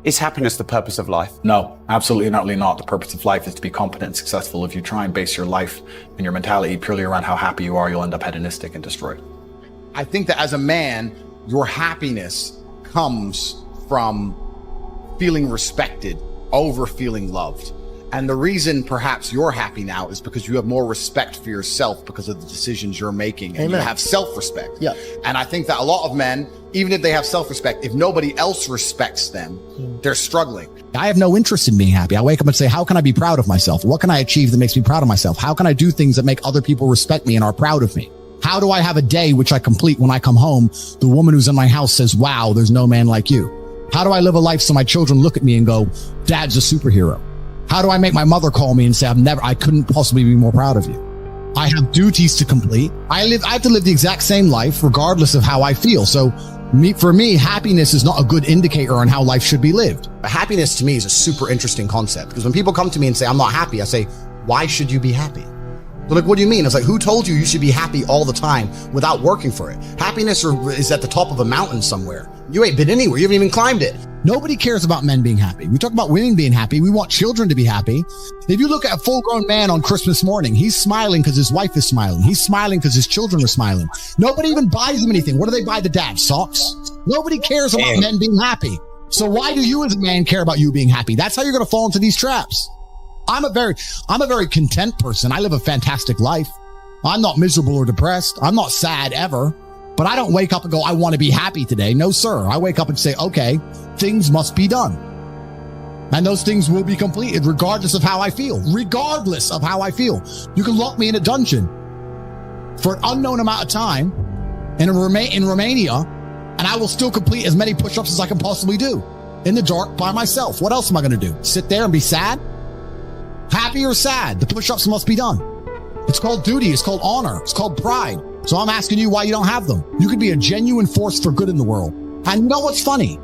Is happiness the purpose of life? No, absolutely not. The purpose of life is to be competent and successful. If you try and base your life and your mentality purely around how happy you are, you'll end up hedonistic and destroyed. I think that as a man, your happiness comes from feeling respected over feeling loved. And the reason perhaps you're happy now is because you have more respect for yourself because of the decisions you're making. And you have self-respect. Yeah. And I think that a lot of men, even if they have self-respect, if nobody else respects them, they're struggling. I have no interest in being happy. I wake up and say, how can I be proud of myself? What can I achieve that makes me proud of myself? How can I do things that make other people respect me and are proud of me? How do I have a day which I complete when I come home? The woman who's in my house says, wow, there's no man like you. How do I live a life so my children look at me and go, Dad's a superhero? How do I make my mother call me and say, I couldn't possibly be more proud of you? I have duties to complete. I have to live the exact same life regardless of how I feel. So for me, happiness is not a good indicator on how life should be lived. Happiness to me is a super interesting concept because when people come to me and say, I'm not happy, I say, why should you be happy? They're like, what do you mean? It's like, who told you you should be happy all the time without working for it? Happiness is at the top of a mountain somewhere. You ain't been anywhere. You haven't even climbed it. Nobody cares about men being happy. We talk about women being happy. We want children to be happy. If you look at a full-grown man on Christmas morning, he's smiling because his wife is smiling. He's smiling because his children are smiling. Nobody even buys him anything. What do they buy the dad? Socks? Nobody cares about men being happy. So why do you as a man care about you being happy? That's how you're going to fall into these traps. I'm a very content person. I live a fantastic life. I'm not miserable or depressed. I'm not sad ever, but I don't wake up and go, I want to be happy today. No, sir. I wake up and say, okay, things must be done. And those things will be completed regardless of how I feel. Regardless of how I feel. You can lock me in a dungeon for an unknown amount of time in Romania, and I will still complete as many push-ups as I can possibly do in the dark by myself. What else am I going to do? Sit there and be sad? Happy or sad, the push-ups must be done. It's called duty. It's called honor. It's called pride. So I'm asking you why you don't have them. You could be a genuine force for good in the world. And you know what's funny?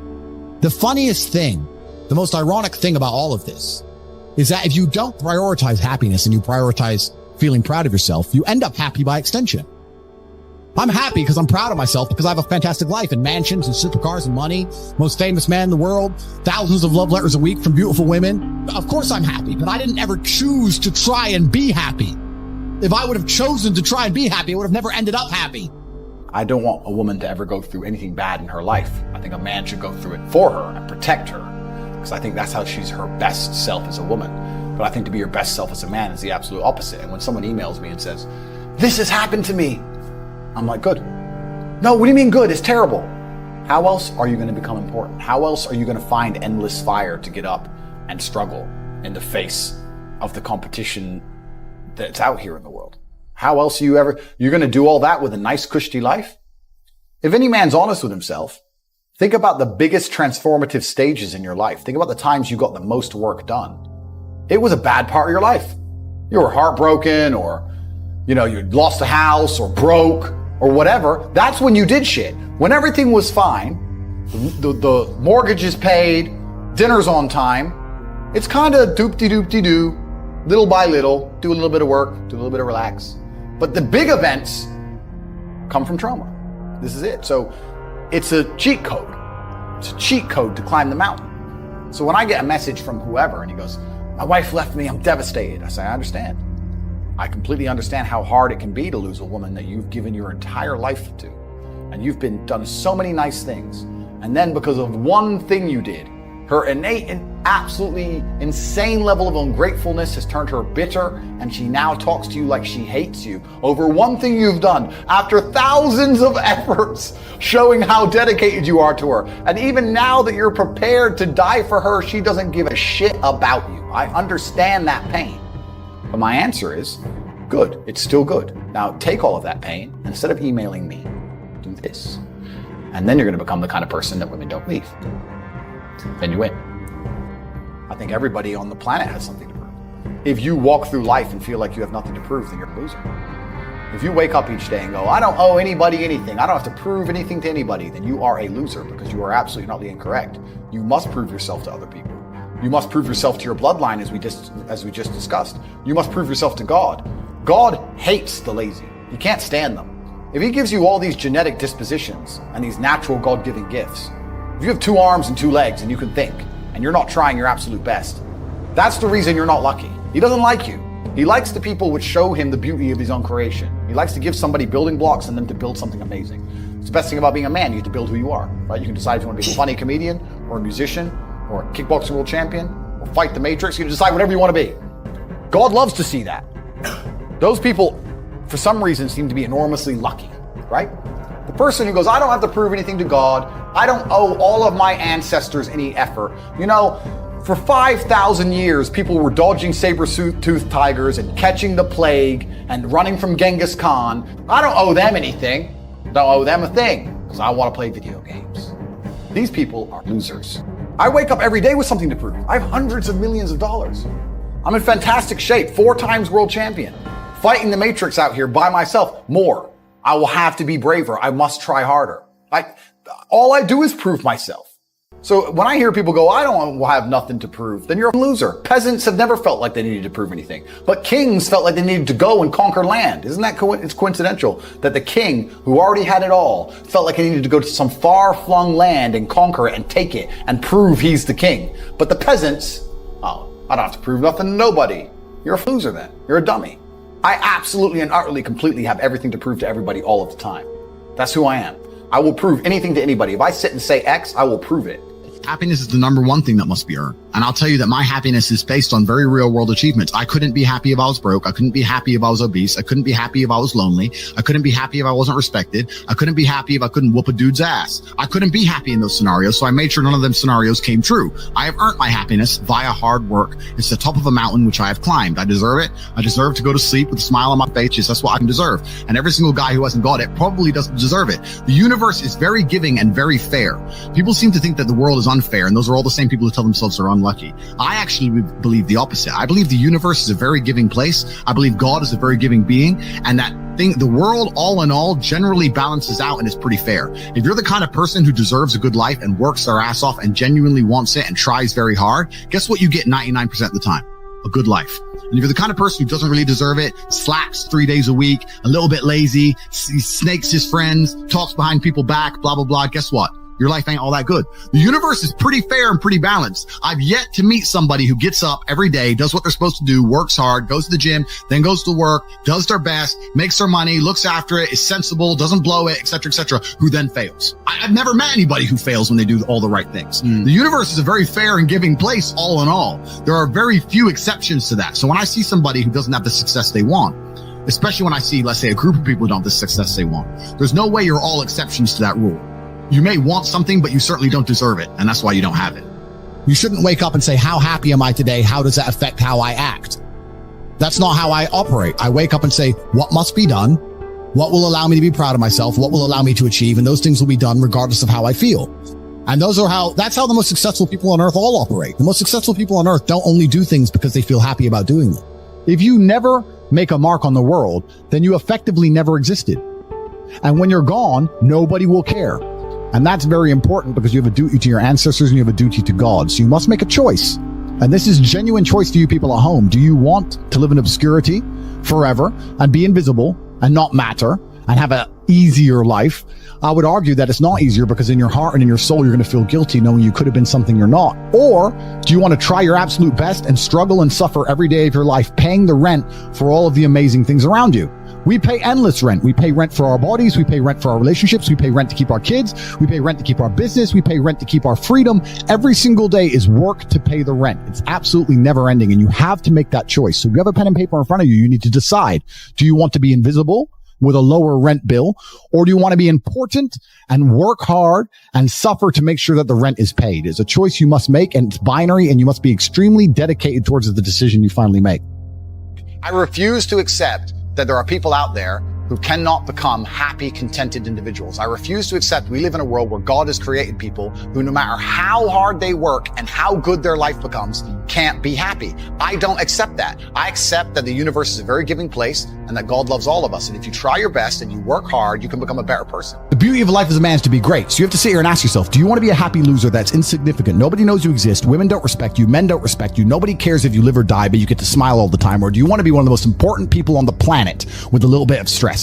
The funniest thing, the most ironic thing about all of this is that if you don't prioritize happiness and you prioritize feeling proud of yourself, you end up happy by extension. I'm happy because I'm proud of myself because I have a fantastic life and mansions and supercars and money, most famous man in the world, thousands of love letters a week from beautiful women. Of course I'm happy, but I didn't ever choose to try and be happy. If I would have chosen to try and be happy, I would have never ended up happy. I don't want a woman to ever go through anything bad in her life. I think a man should go through it for her and protect her because I think that's how she's her best self as a woman. But I think to be your best self as a man is the absolute opposite. And when someone emails me and says, this has happened to me, I'm like, good. No, what do you mean good? It's terrible. How else are you going to become important? How else are you going to find endless fire to get up and struggle in the face of the competition that's out here in the world? How else are you're going to do all that with a nice, cushy life? If any man's honest with himself, think about the biggest transformative stages in your life. Think about the times you got the most work done. It was a bad part of your life. You were heartbroken or, you lost a house or broke or whatever. That's when you did shit. When everything was fine, the mortgage is paid, dinner's on time, it's kind of doop-de-doop-de-doo, little by little, do a little bit of work, do a little bit of relax. But the big events come from trauma. This is it. So it's a cheat code. It's a cheat code to climb the mountain. So when I get a message from whoever and he goes, my wife left me, I'm devastated. I say, I understand. I completely understand how hard it can be to lose a woman that you've given your entire life to. And you've done so many nice things. And then because of one thing you did, her innate and absolutely insane level of ungratefulness has turned her bitter, and she now talks to you like she hates you over one thing you've done after thousands of efforts showing how dedicated you are to her. And even now that you're prepared to die for her, she doesn't give a shit about you. I understand that pain. But my answer is, good. It's still good. Now take all of that pain, and instead of emailing me, do this. And then you're going to become the kind of person that women don't leave. Then you win. I think everybody on the planet has something to prove. If you walk through life and feel like you have nothing to prove, then you're a loser. If you wake up each day and go, I don't owe anybody anything, I don't have to prove anything to anybody, then you are a loser because you are absolutely not incorrect. You must prove yourself to other people. You must prove yourself to your bloodline, as we just discussed. You must prove yourself to God. God hates the lazy. He can't stand them. If he gives you all these genetic dispositions and these natural God-given gifts, if you have 2 arms and 2 legs and you can think, and you're not trying your absolute best. That's the reason you're not lucky. He doesn't like you. He likes the people which show him the beauty of his own creation. He likes to give somebody building blocks and them to build something amazing. It's the best thing about being a man. You get to build who you are, right? You can decide if you want to be a funny comedian or a musician or a kickboxing world champion or fight the Matrix. You can decide whatever you want to be. God loves to see that. Those people, for some reason, seem to be enormously lucky, right? The person who goes, I don't have to prove anything to God. I don't owe all of my ancestors any effort. You know, for 5,000 years, people were dodging saber-toothed tigers and catching the plague and running from Genghis Khan. I don't owe them anything. Don't owe them a thing because I want to play video games. These people are losers. I wake up every day with something to prove. I have hundreds of millions of dollars. I'm in fantastic shape, 4 times world champion. Fighting the Matrix out here by myself, more. I will have to be braver. I must try harder. All I do is prove myself. So when I hear people go, I don't have nothing to prove, then you're a loser. Peasants have never felt like they needed to prove anything, but kings felt like they needed to go and conquer land. Isn't that it's coincidental that the king, who already had it all, felt like he needed to go to some far-flung land and conquer it and take it and prove he's the king. But the peasants, oh, I don't have to prove nothing to nobody. You're a loser then. You're a dummy. I absolutely and utterly, completely have everything to prove to everybody all of the time. That's who I am. I will prove anything to anybody. If I sit and say X, I will prove it. Happiness is the number one thing that must be earned. And I'll tell you that my happiness is based on very real world achievements. I couldn't be happy if I was broke. I couldn't be happy if I was obese. I couldn't be happy if I was lonely. I couldn't be happy if I wasn't respected. I couldn't be happy if I couldn't whoop a dude's ass. I couldn't be happy in those scenarios. So I made sure none of them scenarios came true. I have earned my happiness via hard work. It's the top of a mountain, which I have climbed. I deserve it. I deserve to go to sleep with a smile on my face. Just that's what I can deserve. And every single guy who hasn't got it probably doesn't deserve it. The universe is very giving and very fair. People seem to think that the world is unfair, and those are all the same people who tell themselves they're unlucky. I actually believe the opposite. I believe the universe is a very giving place. I believe God is a very giving being, and that thing, the world all in all generally balances out and is pretty fair. If you're the kind of person who deserves a good life and works their ass off and genuinely wants it and tries very hard, guess what you get 99% of the time? A good life. And if you're the kind of person who doesn't really deserve it, slacks 3 days a week, a little bit lazy, snakes his friends, talks behind people's back, blah, blah, blah, guess what? Your life ain't all that good. The universe is pretty fair and pretty balanced. I've yet to meet somebody who gets up every day, does what they're supposed to do, works hard, goes to the gym, then goes to work, does their best, makes their money, looks after it, is sensible, doesn't blow it, etc., who then fails. I've never met anybody who fails when they do all the right things. The universe is a very fair and giving place all in all. There are very few exceptions to that. So when I see somebody who doesn't have the success they want, especially when I see, let's say, a group of people who don't have the success they want, there's no way you're all exceptions to that rule. You may want something, but you certainly don't deserve it. And that's why you don't have it. You shouldn't wake up and say, how happy am I today? How does that affect how I act? That's not how I operate. I wake up and say, what must be done? What will allow me to be proud of myself? What will allow me to achieve? And those things will be done regardless of how I feel. And that's how the most successful people on earth all operate. The most successful people on earth don't only do things because they feel happy about doing them. If you never make a mark on the world, then you effectively never existed. And when you're gone, nobody will care. And that's very important because you have a duty to your ancestors and you have a duty to God. So you must make a choice. And this is genuine choice to you people at home. Do you want to live in obscurity forever and be invisible and not matter and have an easier life? I would argue that it's not easier because in your heart and in your soul, you're going to feel guilty knowing you could have been something you're not. Or do you want to try your absolute best and struggle and suffer every day of your life, paying the rent for all of the amazing things around you? We pay endless rent. We pay rent for our bodies. We pay rent for our relationships. We pay rent to keep our kids. We pay rent to keep our business. We pay rent to keep our freedom. Every single day is work to pay the rent. It's absolutely never ending. And you have to make that choice. So if you have a pen and paper in front of you, you need to decide, do you want to be invisible with a lower rent bill, or do you want to be important and work hard and suffer to make sure that the rent is paid? It's a choice you must make, and it's binary, and you must be extremely dedicated towards the decision you finally make. I refuse to accept that there are people out there who cannot become happy, contented individuals. I refuse to accept we live in a world where God has created people who, no matter how hard they work and how good their life becomes, can't be happy. I don't accept that. I accept that the universe is a very giving place and that God loves all of us. And if you try your best and you work hard, you can become a better person. The beauty of life as a man is to be great. So you have to sit here and ask yourself, do you want to be a happy loser that's insignificant? Nobody knows you exist. Women don't respect you. Men don't respect you. Nobody cares if you live or die, but you get to smile all the time. Or do you want to be one of the most important people on the planet with a little bit of stress?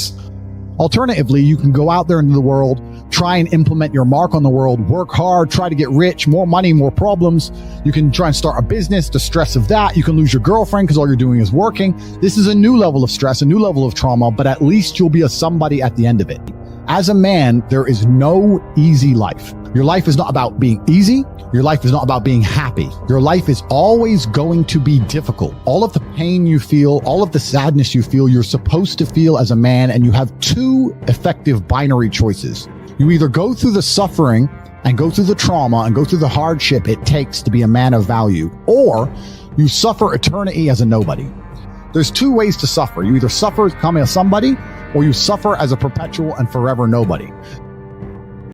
Alternatively, you can go out there into the world, try and implement your mark on the world, work hard, try to get rich, more money, more problems. You can try and start a business, the stress of that. You can lose your girlfriend because all you're doing is working. This is a new level of stress, a new level of trauma, but at least you'll be a somebody at the end of it. As a man, there is no easy life. Your life is not about being easy. Your life is not about being happy. Your life is always going to be difficult. All of the pain you feel, all of the sadness you feel, you're supposed to feel as a man, and you have two effective binary choices. You either go through the suffering and go through the trauma and go through the hardship it takes to be a man of value, or you suffer eternity as a nobody. There's two ways to suffer. You either suffer as becoming a somebody, or you suffer as a perpetual and forever nobody.